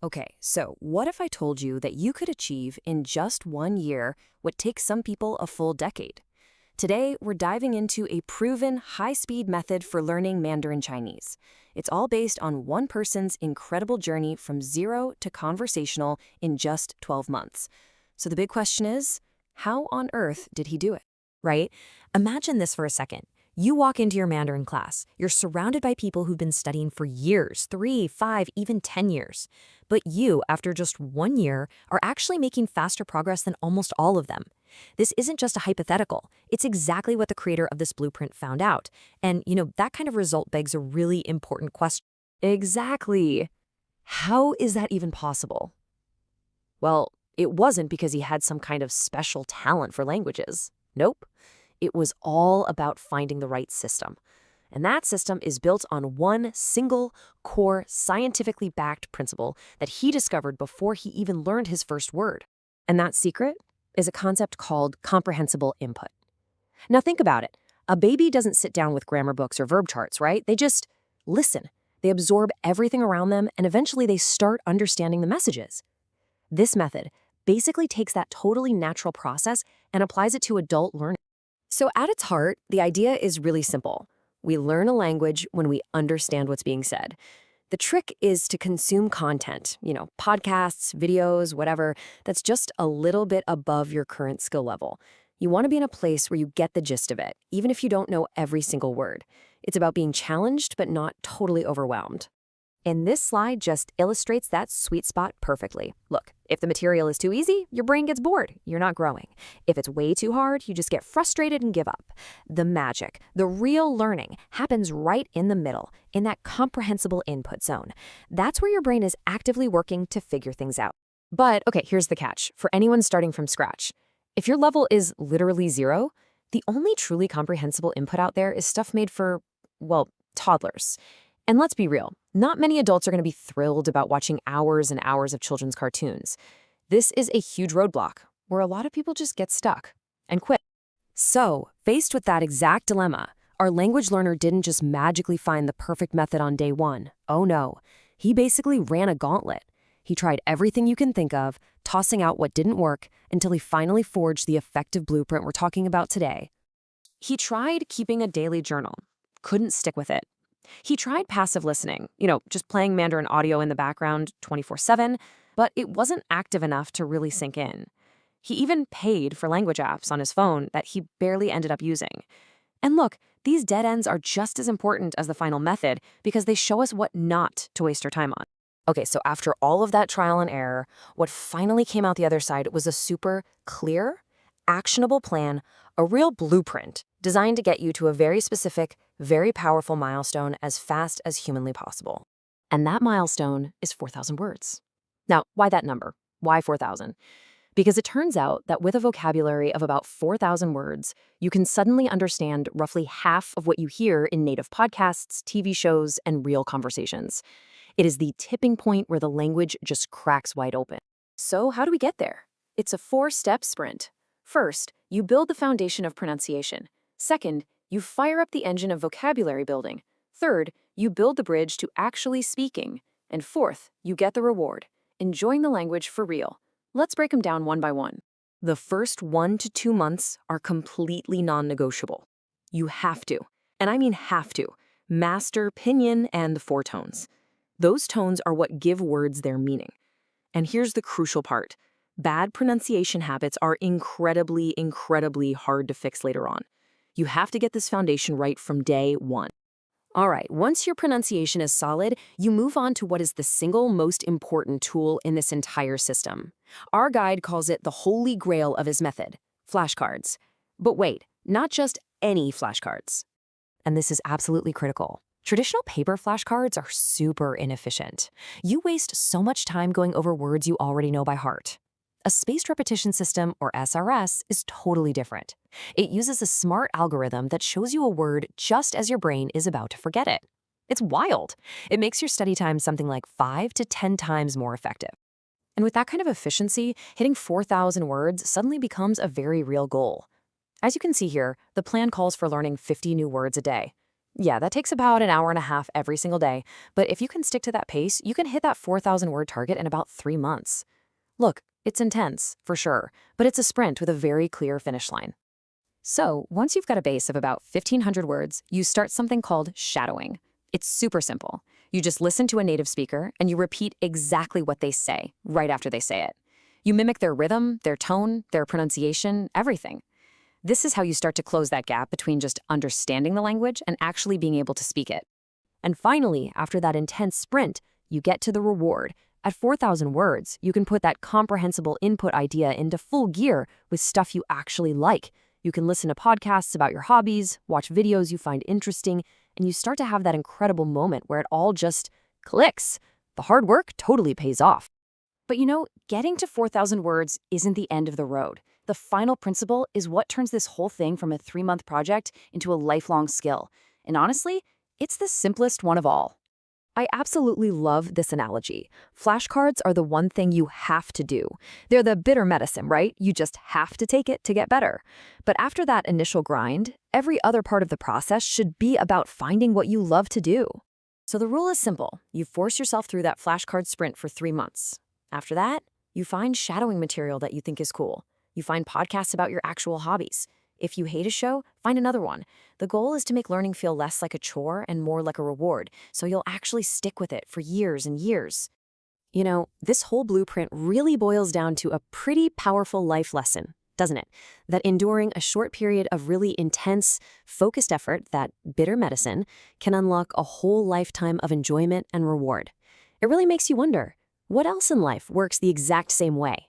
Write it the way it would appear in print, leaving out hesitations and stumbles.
Okay, so what if I told you that you could achieve in just 1 year what takes some people a full decade? Today, we're diving into a proven high-speed method for learning Mandarin Chinese. It's all based on one person's incredible journey from zero to conversational in just 12 months. So the big question is, how on earth did he do it? Right? Imagine this for a second. You walk into your Mandarin class. You're surrounded by people who've been studying for years, 3, 5, even 10 years. But you, after just 1 year, are actually making faster progress than almost all of them. This isn't just a hypothetical. It's exactly what the creator of this blueprint found out. And, that kind of result begs a really important question. Exactly. How is that even possible? Well, it wasn't because he had some kind of special talent for languages. Nope. It was all about finding the right system. And that system is built on one single, core, scientifically backed principle that he discovered before he even learned his first word. And that secret is a concept called comprehensible input. Now think about it. A baby doesn't sit down with grammar books or verb charts, right? They just listen. They absorb everything around them, and eventually they start understanding the messages. This method basically takes that totally natural process and applies it to adult learning. So at its heart, the idea is really simple. We learn a language when we understand what's being said. The trick is to consume content, podcasts, videos, whatever, that's just a little bit above your current skill level. You want to be in a place where you get the gist of it, even if you don't know every single word. It's about being challenged but not totally overwhelmed. And this slide just illustrates that sweet spot perfectly. Look, if the material is too easy, your brain gets bored. You're not growing. If it's way too hard, you just get frustrated and give up. The magic, the real learning, happens right in the middle, in that comprehensible input zone. That's where your brain is actively working to figure things out. But, okay, here's the catch. For anyone starting from scratch, if your level is literally 0, the only truly comprehensible input out there is stuff made for, well, toddlers. And let's be real, not many adults are going to be thrilled about watching hours and hours of children's cartoons. This is a huge roadblock where a lot of people just get stuck and quit. So, faced with that exact dilemma, our language learner didn't just magically find the perfect method on day 1. Oh no, he basically ran a gauntlet. He tried everything you can think of, tossing out what didn't work until he finally forged the effective blueprint we're talking about today. He tried keeping a daily journal, couldn't stick with it. He tried passive listening, just playing Mandarin audio in the background 24/7, but it wasn't active enough to really sink in. He even paid for language apps on his phone that he barely ended up using. And look, these dead ends are just as important as the final method because they show us what not to waste our time on. Okay, so after all of that trial and error, what finally came out the other side was a super clear, actionable plan, a real blueprint designed to get you to a very specific, very powerful milestone as fast as humanly possible. And that milestone is 4,000 words. Now, why that number? Why 4,000? Because it turns out that with a vocabulary of about 4,000 words, you can suddenly understand roughly half of what you hear in native podcasts, TV shows, and real conversations. It is the tipping point where the language just cracks wide open. So how do we get there? It's a 4-step sprint. First, you build the foundation of pronunciation. Second, you fire up the engine of vocabulary building. Third, you build the bridge to actually speaking. And fourth, you get the reward, enjoying the language for real. Let's break them down one by one. The first 1 to 2 months are completely non-negotiable. You have to, and I mean have to, master Pinyin and the 4 tones. Those tones are what give words their meaning. And here's the crucial part. Bad pronunciation habits are incredibly, incredibly hard to fix later on. You have to get this foundation right from day 1. All right, once your pronunciation is solid, you move on to what is the single most important tool in this entire system. Our guide calls it the holy grail of his method, flashcards. But wait, not just any flashcards. And this is absolutely critical. Traditional paper flashcards are super inefficient. You waste so much time going over words you already know by heart. A spaced repetition system, or SRS, is totally different. It uses a smart algorithm that shows you a word just as your brain is about to forget it. It's wild. It makes your study time something like 5 to 10 times more effective. And with that kind of efficiency, hitting 4,000 words suddenly becomes a very real goal. As you can see here, the plan calls for learning 50 new words a day. Yeah, that takes about an hour and a half every single day, but if you can stick to that pace, you can hit that 4,000 word target in about 3 months. Look, it's intense, for sure, but it's a sprint with a very clear finish line. So, once you've got a base of about 1,500 words, you start something called shadowing. It's super simple. You just listen to a native speaker and you repeat exactly what they say right after they say it. You mimic their rhythm, their tone, their pronunciation, everything. This is how you start to close that gap between just understanding the language and actually being able to speak it. And finally, after that intense sprint, you get to the reward. At 4,000 words, you can put that comprehensible input idea into full gear with stuff you actually like. You can listen to podcasts about your hobbies, watch videos you find interesting, and you start to have that incredible moment where it all just clicks. The hard work totally pays off. But getting to 4,000 words isn't the end of the road. The final principle is what turns this whole thing from a 3-month project into a lifelong skill. And honestly, it's the simplest one of all. I absolutely love this analogy. Flashcards are the one thing you have to do. They're the bitter medicine, right? You just have to take it to get better. But after that initial grind, every other part of the process should be about finding what you love to do. So the rule is simple. You force yourself through that flashcard sprint for 3 months. After that, you find shadowing material that you think is cool. You find podcasts about your actual hobbies. If you hate a show, find another one. The goal is to make learning feel less like a chore and more like a reward, so you'll actually stick with it for years and years. This whole blueprint really boils down to a pretty powerful life lesson, doesn't it? That enduring a short period of really intense, focused effort, that bitter medicine, can unlock a whole lifetime of enjoyment and reward. It really makes you wonder, what else in life works the exact same way?